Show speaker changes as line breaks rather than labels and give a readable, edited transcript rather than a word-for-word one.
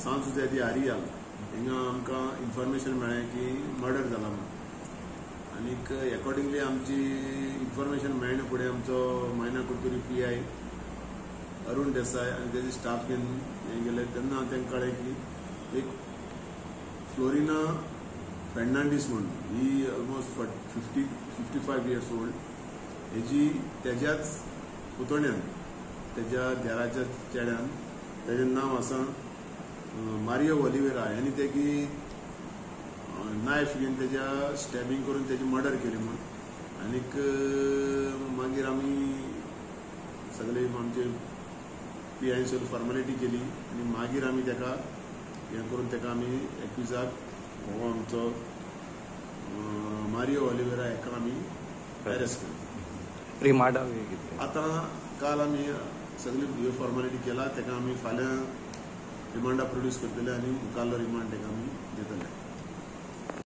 सांत जुझे आरिया हिंगा आमकां इन्फॉर्मेशन मेळ्ळें की मर्डर जाला म्हणून आनीक अकॉर्डिंगली आमची इन्फॉर्मेशन मेळना फुडें आमचो मायना कुडतुरी PI अरुण देसाय आनी तेजे स्टाफ घेवन हें गेले तेन्ना तांकां कळ्ळें की एक फ्लोरिना फेर्नांडीस म्हणून ही ऑलमोस्ट 55 इयर्स ओल्ड हेजी तेज्याच पुतण्यान तेज्या देराच्या चेड्यान तेजें नांव आसा मारियो ओलिवेरा हेणी तेगी नायफ घेवन तेज्या स्टॅबिंग करून तेजी मर्डर केली म्हणून आनीक मागीर आमी सगळे आमचे PI सगळी फॉर्मेलिटी केली आनी मागीर आमी तेका हें करून तेका आमी एक्युजाक हो आमचो मारियो ओलिवेरा हेका आमी अरेस्ट केलो
रिमांड
आतां काल आमी सगळी ह्यो फॉर्मेलिटी केला तेका आमी फाल्यां रिमांडा प्रोड्यूस करतले आनी मुखाल्लो रिमांड तेका आमी दितले.